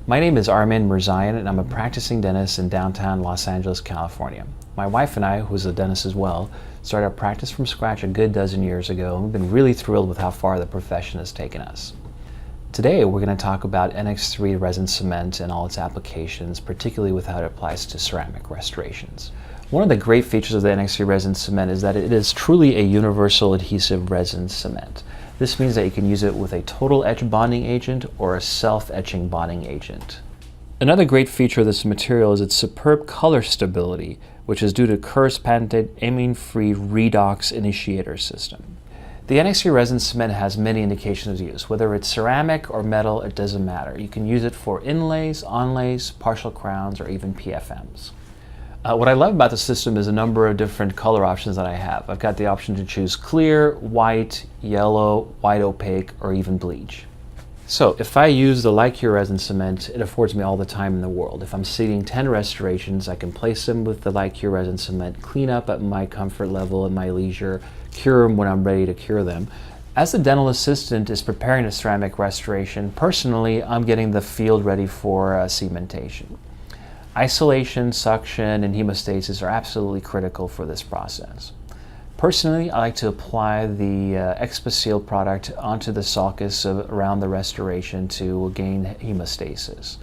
My name is Armin Mirzayan, and I'm a practicing dentist in downtown Los Angeles, California. My wife and I, who's a dentist as well, started our practice from scratch a good dozen years ago, and we've been really thrilled with how far the profession has taken us. Today, we're going to talk about NX3 resin cement and all its applications, particularly with how it applies to ceramic restorations. One of the great features of the NX3 resin cement is that it is truly a universal adhesive resin cement. This means that you can use it with a total etch bonding agent or a self-etching bonding agent. Another great feature of this material is its superb color stability, which is due to Kerr's patented amine-free redox initiator system. The NX3 resin cement has many indications of use. Whether it's ceramic or metal, it doesn't matter. You can use it for inlays, onlays, partial crowns, or even PFMs. What I love about the system is a number of different color options that I have. I've got the option to choose clear, white, yellow, white opaque, or even bleach. So if I use the LiteCure resin cement, it affords me all the time in the world. If I'm seating 10 restorations, I can place them with the LiteCure resin cement, clean up at my comfort level and my leisure, cure them when I'm ready to cure them. As the dental assistant is preparing a ceramic restoration, personally, I'm getting the field ready for cementation. Isolation, suction, and hemostasis are absolutely critical for this process. Personally, I like to apply the ExpaSeal product onto the sulcus around the restoration to gain hemostasis.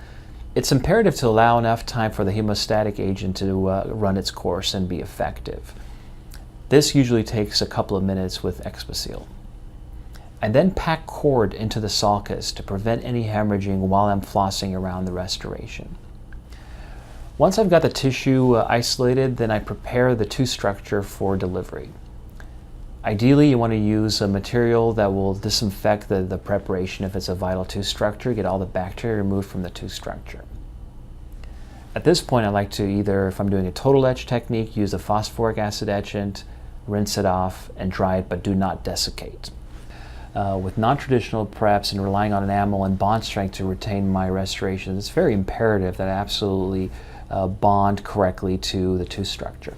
It's imperative to allow enough time for the hemostatic agent to run its course and be effective. This usually takes a couple of minutes with ExpaSeal. I then pack cord into the sulcus to prevent any hemorrhaging while I'm flossing around the restoration. Once I've got the tissue isolated, then I prepare the tooth structure for delivery. Ideally, you want to use a material that will disinfect the preparation if it's a vital tooth structure, get all the bacteria removed from the tooth structure. At this point, I like to either, if I'm doing a total etch technique, use a phosphoric acid etchant, rinse it off, and dry it, but do not desiccate. With non-traditional preps and relying on enamel and bond strength to retain my restorations, it's very imperative that I absolutely bond correctly to the tooth structure.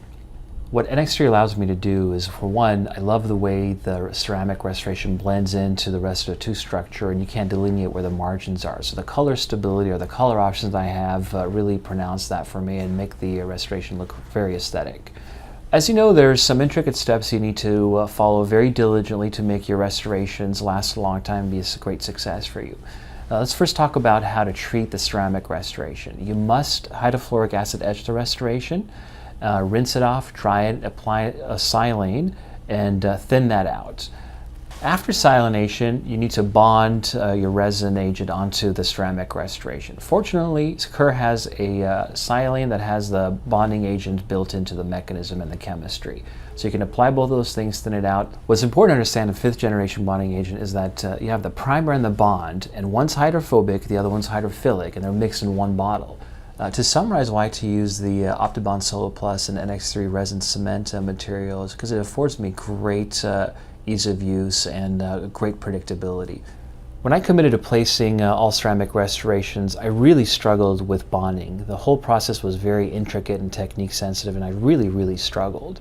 What NX3 allows me to do is, for one, I love the way the ceramic restoration blends into the rest of the tooth structure and you can't delineate where the margins are. So the color stability or the color options I have really pronounce that for me and make the restoration look very aesthetic. As you know, there's some intricate steps you need to follow very diligently to make your restorations last a long time and be a great success for you. Let's first talk about how to treat the ceramic restoration. You must hydrofluoric acid etch the restoration, rinse it off, dry it, apply a silane, and thin that out. After silanation, you need to bond your resin agent onto the ceramic restoration. Fortunately, Kerr has a silane that has the bonding agent built into the mechanism and the chemistry. So you can apply both of those things, thin it out. What's important to understand in 5th generation bonding agent is that you have the primer and the bond, and one's hydrophobic, the other one's hydrophilic, and they're mixed in one bottle. To summarize why to use the OptiBond Solo Plus and NX3 resin cement materials, because it affords me great ease of use and great predictability. When I committed to placing all ceramic restorations, I really struggled with bonding. The whole process was very intricate and technique sensitive, and I really struggled.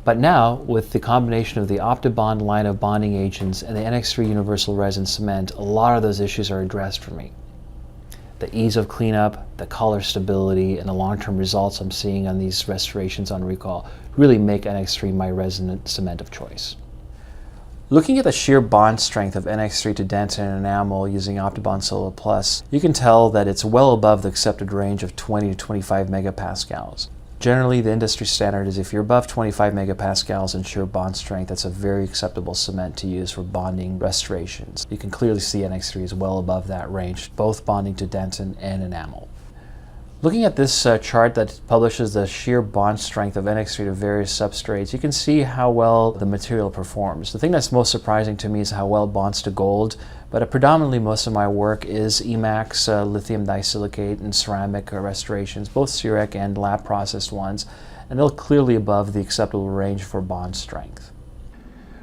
But now, with the combination of the OptiBond line of bonding agents and the NX3 Universal Resin Cement, a lot of those issues are addressed for me. The ease of cleanup, the color stability, and the long-term results I'm seeing on these restorations on recall really make NX3 my resin cement of choice. Looking at the sheer bond strength of NX3 to dentin and enamel using OptiBond Solo Plus, you can tell that it's well above the accepted range of 20 to 25 megapascals. Generally, the industry standard is if you're above 25 megapascals in sheer bond strength, that's a very acceptable cement to use for bonding restorations. You can clearly see NX3 is well above that range, both bonding to dentin and enamel. Looking at this chart that publishes the sheer bond strength of NX3 to various substrates, you can see how well the material performs. The thing that's most surprising to me is how well it bonds to gold, but predominantly most of my work is Emax, lithium disilicate, and ceramic restorations, both CEREC and lab processed ones, and they're clearly above the acceptable range for bond strength.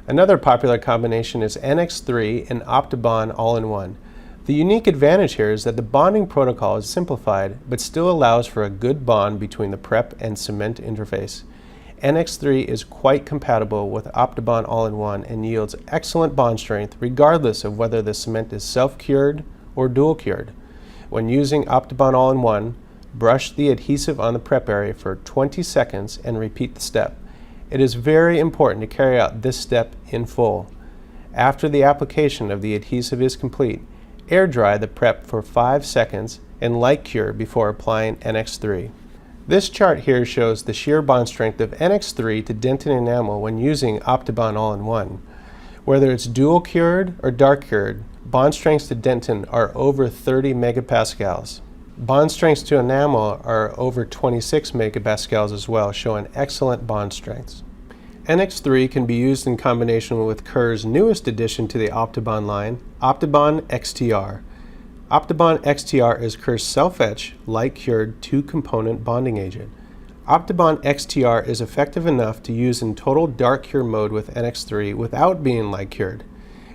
Another popular combination is NX3 and OptiBond all-in-one. The unique advantage here is that the bonding protocol is simplified, but still allows for a good bond between the prep and cement interface. NX3 is quite compatible with OptiBond all-in-one and yields excellent bond strength regardless of whether the cement is self-cured or dual-cured. When using OptiBond All-in-One, brush the adhesive on the prep area for 20 seconds and repeat the step. It is very important to carry out this step in full. After the application of the adhesive is complete, air dry the prep for 5 seconds and light cure before applying NX3. This chart here shows the shear bond strength of NX3 to dentin enamel when using OptiBond All-in-One. Whether it's dual cured or dark cured, bond strengths to dentin are over 30 megapascals. Bond strengths to enamel are over 26 megapascals as well, showing excellent bond strengths. NX3 can be used in combination with Kerr's newest addition to the OptiBond line, OptiBond XTR. OptiBond XTR is Kerr's self-etch, light-cured, two-component bonding agent. OptiBond XTR is effective enough to use in total dark cure mode with NX3 without being light-cured.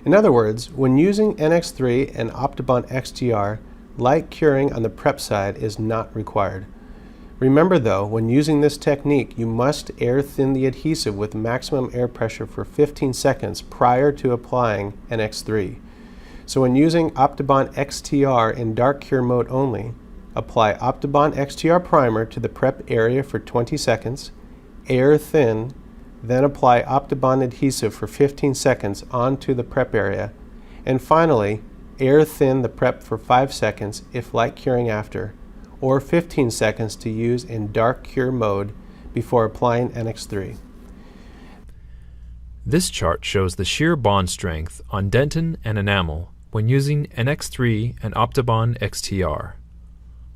In other words, when using NX3 and OptiBond XTR, light curing on the prep side is not required. Remember though, when using this technique, you must air thin the adhesive with maximum air pressure for 15 seconds prior to applying NX3. So when using OptiBond XTR in dark cure mode only, apply OptiBond XTR primer to the prep area for 20 seconds, air thin, then apply OptiBond adhesive for 15 seconds onto the prep area, and finally, air thin the prep for 5 seconds if light curing after, or 15 seconds to use in dark cure mode before applying NX3. This chart shows the shear bond strength on dentin and enamel when using NX3 and OptiBond XTR.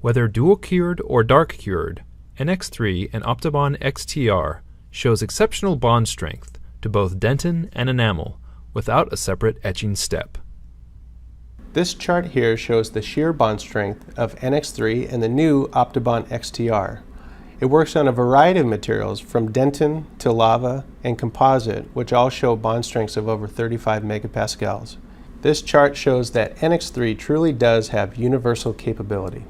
Whether dual cured or dark cured, NX3 and OptiBond XTR shows exceptional bond strength to both dentin and enamel without a separate etching step. This chart here shows the shear bond strength of NX3 and the new OptiBond XTR. It works on a variety of materials from dentin to lava and composite, which all show bond strengths of over 35 megapascals. This chart shows that NX3 truly does have universal capability.